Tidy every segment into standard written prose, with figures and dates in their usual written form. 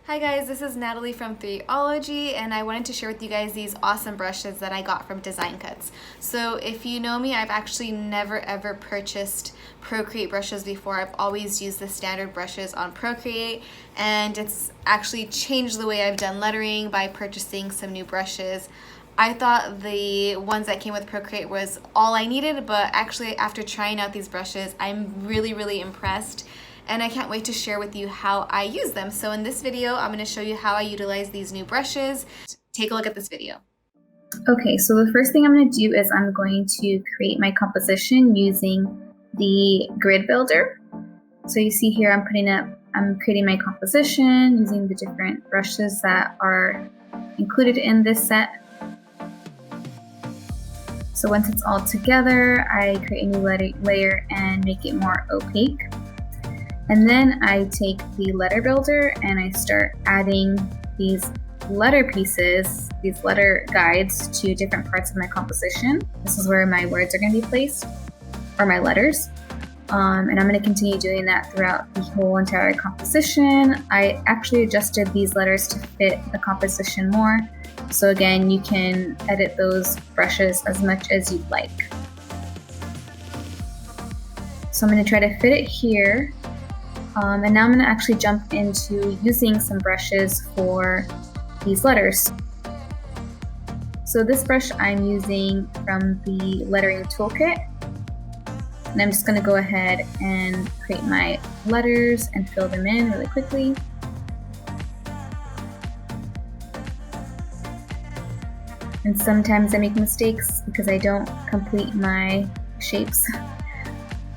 Hi guys, this is Natalie from 3ology, and I wanted to share with you guys these awesome brushes that I got from Design Cuts. So if you know me, I've actually never ever purchased Procreate brushes before. I've always used the standard brushes on Procreate, and it's actually changed the way I've done lettering by purchasing some new brushes. I thought the ones that came with Procreate was all I needed, but actually after trying out these brushes, I'm really impressed. And I can't wait to share with you how I use them. So in this video, I'm going to show you how I utilize these new brushes. Take a look at this video. Okay, so the first thing I'm going to do is I'm going to create my composition using the grid builder. So you see here I'm creating my composition using the different brushes that are included in this set. So once it's all together, I create a new layer and make it more opaque. And then I take the letter builder and I start adding these letter pieces, these letter guides to different parts of my composition. This is where my words are going to be placed, or my letters. And I'm going to continue doing that throughout the whole entire composition. I actually adjusted these letters to fit the composition more. So again, you can edit those brushes as much as you'd like. So I'm going to try to fit it here. And now I'm going to actually jump into using some brushes for these letters. So this brush I'm using from the Lettering Toolkit. And I'm just going to go ahead and create my letters and fill them in really quickly. And sometimes I make mistakes because I don't complete my shapes.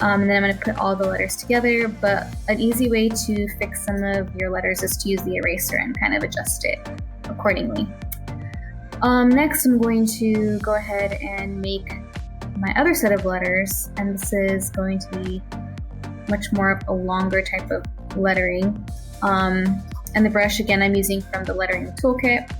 And then I'm going to put all the letters together, but an easy way to fix some of your letters is to use the eraser and kind of adjust it accordingly. Next, I'm going to go ahead and make my other set of letters, and this is going to be much more of a longer type of lettering. And the brush, again, I'm using from the Lettering Toolkit.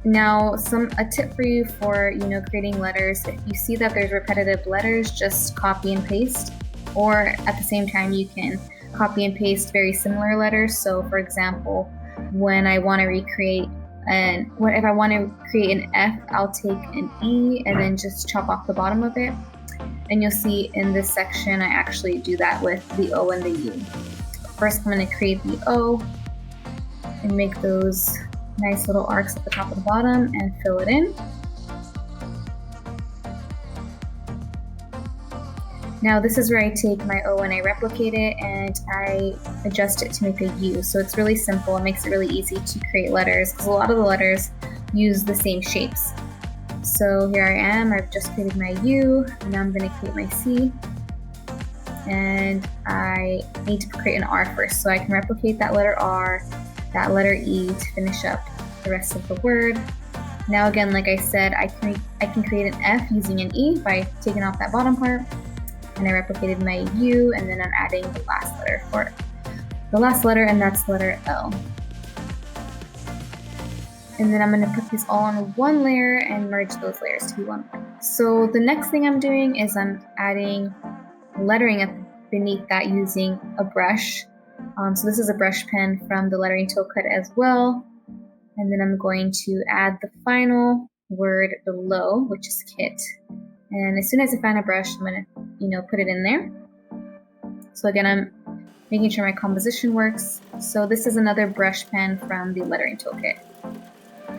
Now, a tip for you for creating letters: if you see that there's repetitive letters, just copy and paste, or at the same time you can copy and paste very similar letters. So for example, when I want to recreate if I want to create an F, I'll take an E and then just chop off the bottom of it. And you'll see in this section I actually do that with the O and the U. First, I'm going to create the O and make those nice little arcs at the top and the bottom and fill it in. Now this is where I take my O and I replicate it and I adjust it to make a U. So it's really simple. It makes it really easy to create letters because a lot of the letters use the same shapes. So here I am, I've just created my U, and now I'm going to create my C. And I need to create an R first, so I can replicate that letter R, that letter E to finish up the rest of the word. Now again, like I said, I can create an F using an E by taking off that bottom part, and I replicated my U, and then I'm adding the last letter for it. The last letter, and that's letter L. And then I'm going to put these all on one layer and merge those layers to be one. So the next thing I'm doing is I'm adding lettering beneath that using a brush. So this is a brush pen from the Lettering Toolkit as well. And then I'm going to add the final word below, which is kit. And as soon as I find a brush, I'm going to put it in there. So again, I'm making sure my composition works. So this is another brush pen from the Lettering Toolkit.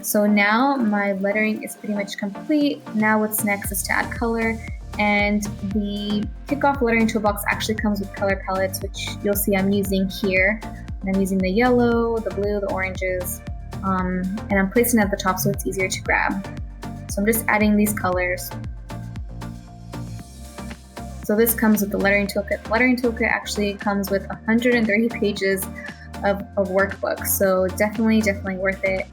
So now my lettering is pretty much complete. Now what's next is to add color. And the Kickoff Lettering Toolbox actually comes with color palettes, which you'll see I'm using here. And I'm using the yellow, the blue, the oranges, and I'm placing it at the top so it's easier to grab. So I'm just adding these colors. So this comes with the Lettering Toolkit. The Lettering Toolkit actually comes with 130 pages of workbook, so definitely worth it.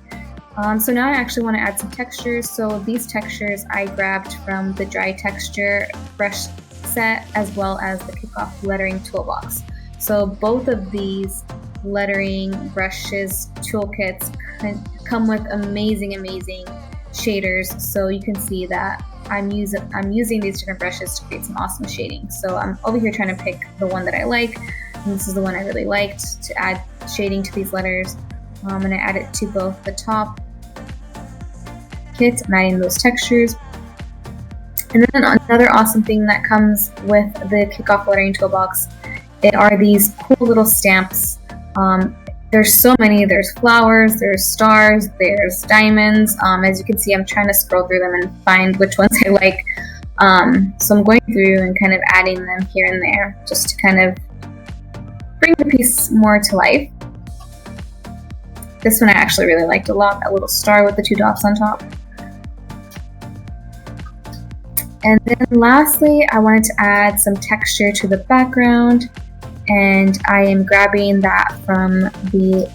So now I actually want to add some textures. So these textures I grabbed from the dry texture brush set as well as the Kickoff Lettering Toolbox. So both of these lettering brushes toolkits come with amazing shaders, so you can see that I'm using these different brushes to create some awesome shading. So I'm over here trying to pick the one that I like, and this is the one I really liked to add shading to these letters. I'm going to add it to both the top kit. I'm adding those textures. And then another awesome thing that comes with the Kickoff Lettering Toolbox are these cool little stamps. There's so many. There's flowers, there's stars, there's diamonds. As you can see, I'm trying to scroll through them and find which ones I like. So I'm going through and kind of adding them here and there just to kind of bring the piece more to life. This one I actually really liked a lot, that little star with the 2 dots on top. And then lastly, I wanted to add some texture to the background, and I am grabbing that from the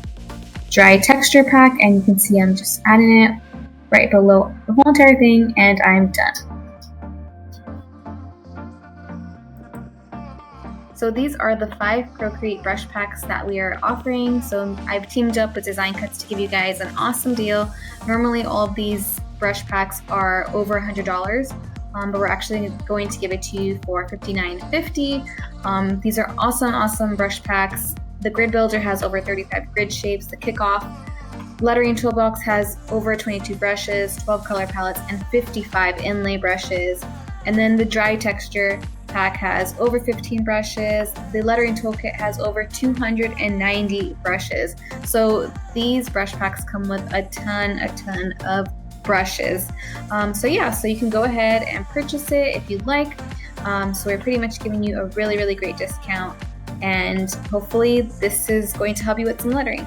dry texture pack, and you can see I'm just adding it right below the whole entire thing, and I'm done. So these are the 5 Procreate brush packs that we are offering. So I've teamed up with Design Cuts to give you guys an awesome deal. Normally all of these brush packs are over $100. But we're actually going to give it to you for $59.50. These are awesome brush packs. The Grid Builder has over 35 grid shapes. The Kickoff Lettering Toolbox has over 22 brushes, 12 color palettes, and 55 inlay brushes. And then the Dry Texture pack has over 15 brushes. The Lettering Toolkit has over 290 brushes. So these brush packs come with a ton of brushes. So you can go ahead and purchase it if you'd like. So we're pretty much giving you a really great discount, and hopefully this is going to help you with some lettering.